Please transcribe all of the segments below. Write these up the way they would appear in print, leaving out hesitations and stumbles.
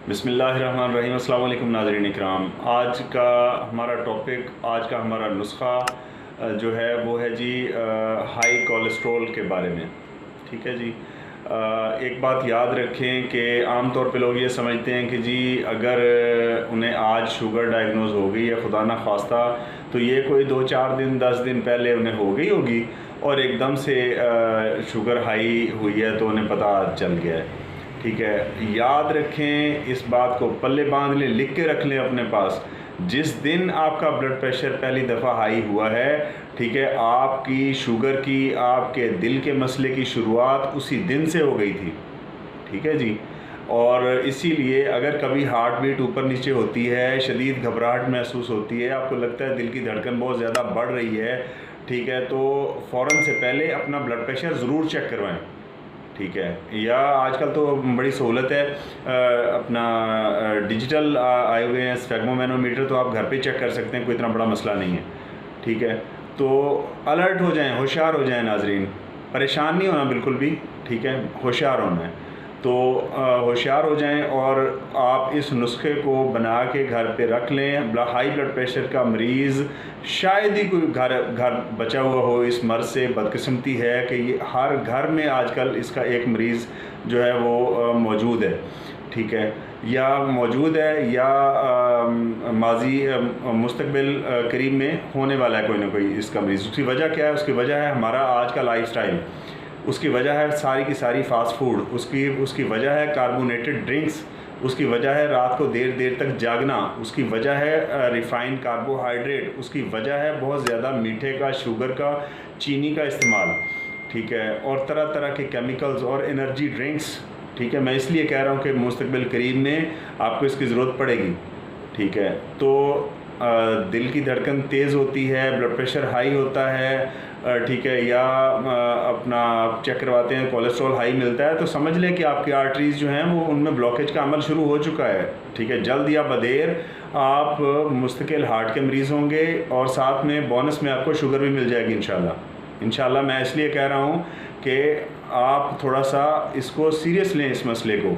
बिस्मिल्लाहिर्रहमानिर्रहीम। अस्सलाम वालेकुम नाज़रीन इकराम। आज का हमारा टॉपिक, आज का हमारा नुस्खा जो है वो है जी हाई कोलेस्ट्रॉल के बारे में। ठीक है जी। एक बात याद रखें कि आम तौर पे लोग ये समझते हैं कि जी अगर उन्हें आज शुगर डायग्नोज हो गई है खुदा न खास्ता, तो ये कोई 2-4 दिन 10 दिन पहले उन्हें हो गई होगी और एकदम से शुगर हाई हुई है तो उन्हें पता चल गया है। ठीक है, याद रखें, इस बात को पल्ले बांध लें, लिख के रख लें अपने पास। जिस दिन आपका ब्लड प्रेशर पहली दफ़ा हाई हुआ है, ठीक है, आपकी शुगर की, आपके दिल के मसले की शुरुआत उसी दिन से हो गई थी। ठीक है जी। और इसीलिए अगर कभी हार्ट बीट ऊपर नीचे होती है, शदीद घबराहट महसूस होती है, आपको लगता है दिल की धड़कन बहुत ज़्यादा बढ़ रही है, ठीक है, तो फ़ौरन से पहले अपना ब्लड प्रेशर ज़रूर चेक करवाएं। ठीक है। या आजकल तो बड़ी सहूलत है, अपना डिजिटल आए हुए हैं स्फेग्मोमैनोमीटर, तो आप घर पे चेक कर सकते हैं, कोई इतना बड़ा मसला नहीं है। ठीक है, तो अलर्ट हो जाएं, होशियार हो जाएं नाजरीन, परेशान नहीं होना बिल्कुल भी। ठीक है, होशियार होना है। तो होशियार हो जाएं और आप इस नुस्खे को बना के घर पे रख लें। हाई ब्लड प्रेशर का मरीज़ शायद ही कोई घर बचा हुआ हो इस मर्ज़ से। बदकिस्मती है कि ये हर घर में आजकल इसका एक मरीज़ जो है वो मौजूद है। ठीक है, या मौजूद है या माजी मुस्तकबिल करीब में होने वाला है कोई ना कोई इसका मरीज़। उसकी वजह क्या है? उसकी वजह है हमारा आज का लाइफस्टाइल, उसकी वजह है सारी की सारी फास्ट फूड, उसकी वजह है कार्बोनेटेड ड्रिंक्स, उसकी वजह है रात को देर देर तक जागना, उसकी वजह है रिफ़ाइंड कार्बोहाइड्रेट, उसकी वजह है बहुत ज़्यादा मीठे का, शुगर का, चीनी का इस्तेमाल। ठीक है, और तरह तरह के केमिकल्स और एनर्जी ड्रिंक्स। ठीक है, मैं इसलिए कह रहा हूँ कि मुस्तकबिल करीब में आपको इसकी ज़रूरत पड़ेगी। ठीक है, तो दिल की धड़कन तेज़ होती है, ब्लड प्रेशर हाई होता है, ठीक है, या अपना आप चेक करवाते हैं कोलेस्ट्रॉल हाई मिलता है, तो समझ लें कि आपकी आर्टरीज़ जो हैं वो उनमें ब्लॉकेज का अमल शुरू हो चुका है। ठीक है, जल्द या बदेर आप मुस्तकिल हार्ट के मरीज़ होंगे और साथ में बोनस में आपको शुगर भी मिल जाएगी इंशाल्लाह। मैं इसलिए कह रहा हूँ कि आप थोड़ा सा इसको सीरियस लें, इस मसले को।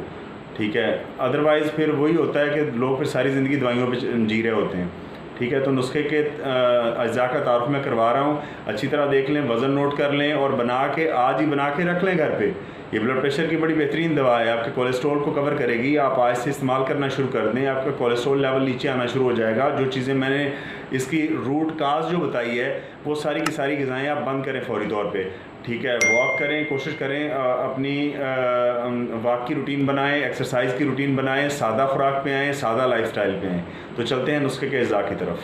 ठीक है, अदरवाइज़ फिर वही होता है कि लोग फिर सारी ज़िंदगी दवाइयों पे जी रहे होते हैं। ठीक है, तो नुस्खे के अज्जा का तारुफ मैं करवा रहा हूँ, अच्छी तरह देख लें, वज़न नोट कर लें और बना के आज ही बना के रख लें घर पे। ये ब्लड प्रेशर की बड़ी बेहतरीन दवा है, आपके कोलेस्ट्रॉल को कवर करेगी। आप आज से इस्तेमाल करना शुरू कर दें, आपका कोलेस्ट्रॉल लेवल नीचे आना शुरू हो जाएगा। जो चीज़ें मैंने इसकी रूट काज जो बताई है, वो सारी की सारी ग़िज़ाएँ आप बंद करें फ़ौरी तौर पे। ठीक है, वॉक करें, कोशिश करें अपनी वॉक की रूटीन बनाएं, एक्सरसाइज की रूटीन बनाएं, सादा खुराक पे आएँ, सादा लाइफस्टाइल पे आएँ। तो चलते हैं नुस्खे के अज़ा की तरफ।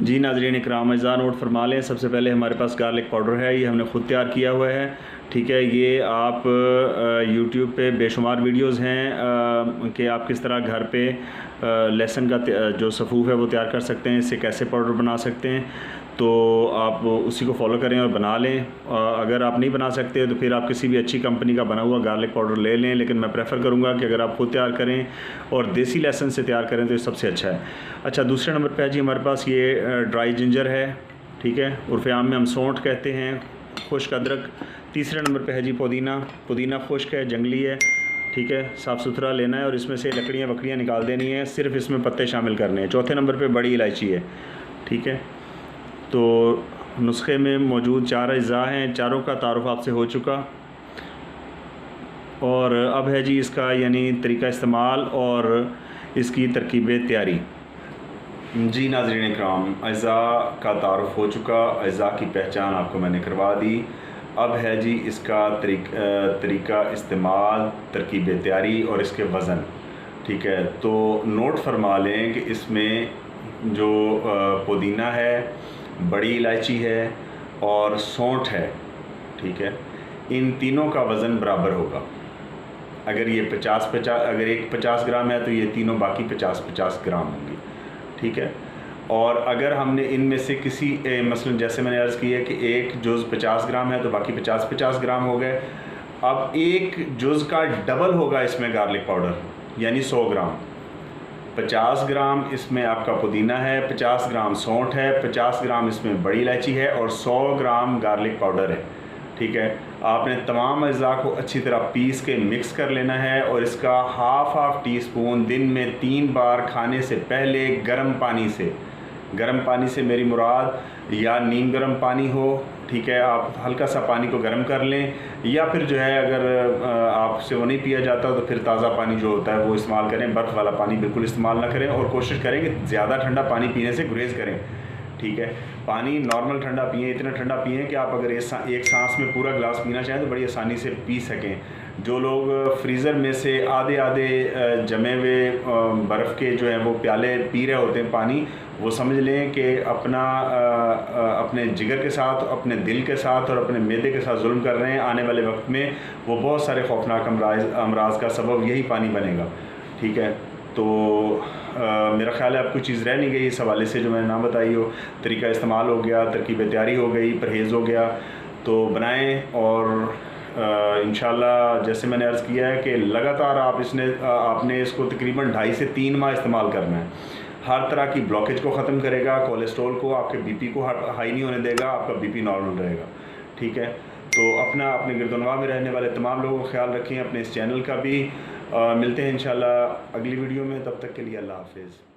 जी नाज़रीन इकराम, अज़ा नोट फरमा लें। सबसे पहले हमारे पास गार्लिक पाउडर है, ये हमने ख़ुद तैयार किया हुआ है। ठीक है, ये आप यूट्यूब पे बेशुमार वीडियोज़ हैं कि आप किस तरह घर पे लहसुन का जो सफ़ूफ है वो तैयार कर सकते हैं, इससे कैसे पाउडर बना सकते हैं। तो आप उसी को फॉलो करें और बना लें। अगर आप नहीं बना सकते तो फिर आप किसी भी अच्छी कंपनी का बना हुआ गार्लिक पाउडर ले लें, लेकिन मैं प्रेफर करूँगा कि अगर आप खुद तैयार करें और देसी लहसुन से तैयार करें तो ये सबसे अच्छा है। अच्छा, दूसरे नंबर पे है जी हमारे पास ये ड्राई जिंजर है। ठीक है, उर्फ़े आम में हम सौंठ कहते हैं, खुश्क अदरक। तीसरे नंबर पे है जी पुदीना खुश्क है, जंगली है। ठीक है, साफ़ सुथरा लेना है और इसमें से लकड़ियाँ वकड़ियाँ निकाल देनी है, सिर्फ इसमें पत्ते शामिल करने हैं। चौथे नंबर पे बड़ी इलायची है। ठीक है, तो नुस्खे में मौजूद 4 अज़ा हैं, चारों का तारुफ आपसे हो चुका। और अब है जी इसका यानी तरीका इस्तेमाल और इसकी तरकीब तैयारी। जी नाज़रीन इकराम, अज़ा का तारुफ हो चुका, अज़ा की पहचान आपको मैंने करवा दी। अब है जी इसका तरीका इस्तेमाल, तरकीब तैयारी और इसके वज़न। ठीक है, तो नोट फरमा लें कि इसमें जो पुदीना है, बड़ी इलायची है और सौंठ है। ठीक है, इन तीनों का वज़न बराबर होगा। अगर ये 50-50, अगर एक 50 ग्राम है तो ये तीनों बाकी 50-50 ग्राम होंगी। ठीक है, और अगर हमने इनमें से किसी मसलन जैसे मैंने अर्ज़ की है कि एक जुज़ 50 ग्राम है तो बाकी 50-50 ग्राम हो गए। अब एक जुज़ का डबल होगा इसमें गार्लिक पाउडर, यानी 100 ग्राम। 50 ग्राम इसमें आपका पुदीना है, 50 ग्राम सौंठ है, 50 ग्राम इसमें बड़ी इलायची है और 100 ग्राम गार्लिक पाउडर है। ठीक है, आपने तमाम अज़ा को अच्छी तरह पीस के मिक्स कर लेना है और इसका हाफ़ टी स्पून दिन में 3 बार खाने से पहले गर्म पानी से मेरी मुराद या नीम गर्म पानी हो, ठीक है, आप हल्का सा पानी को गर्म कर लें, या फिर जो है अगर आपसे वो नहीं पिया जाता तो फिर ताज़ा पानी जो होता है वो इस्तेमाल करें। बर्फ़ वाला पानी बिल्कुल इस्तेमाल ना करें और कोशिश करें कि ज़्यादा ठंडा पानी पीने से गुरेज़ करें, ठीक है। पानी नॉर्मल ठंडा पिएँ, इतना ठंडा पिएँ कि आप अगर एक सांस में पूरा गिलास पीना चाहें तो बड़ी आसानी से पी सकें। जो लोग फ्रीज़र में से आधे जमे हुए बर्फ़ के जो हैं वो प्याले पी रहे होते हैं पानी, वो समझ लें कि अपने जिगर के साथ, अपने दिल के साथ और अपने मैदे के साथ जुल्म कर रहे हैं। आने वाले वक्त में वो बहुत सारे खौफनाक अमराज का सबब यही पानी बनेगा, ठीक है। तो मेरा ख्याल है अब कोई चीज़ रह नहीं गई इस हवाले से जो मैंने ना बताई हो। तरीका इस्तेमाल हो गया, तरकीब तैयारी हो गई, परहेज़ हो गया, तो बनाएं और इंशाल्लाह जैसे मैंने अर्ज़ किया है कि लगातार आपने इसको तकरीबन 2.5 से 3 माह इस्तेमाल करना है। हर तरह की ब्लॉकेज को ख़त्म करेगा, कोलेस्ट्रॉल को, आपके बीपी को हाई नहीं होने देगा, आपका बीपी नॉर्मल रहेगा, ठीक है। तो अपने गिरदोनवा में रहने वाले तमाम लोगों का ख्याल रखें, अपने इस चैनल का भी। मिलते हैं इंशाल्लाह अगली वीडियो में, तब तक के लिए अल्लाह हाफ़िज़।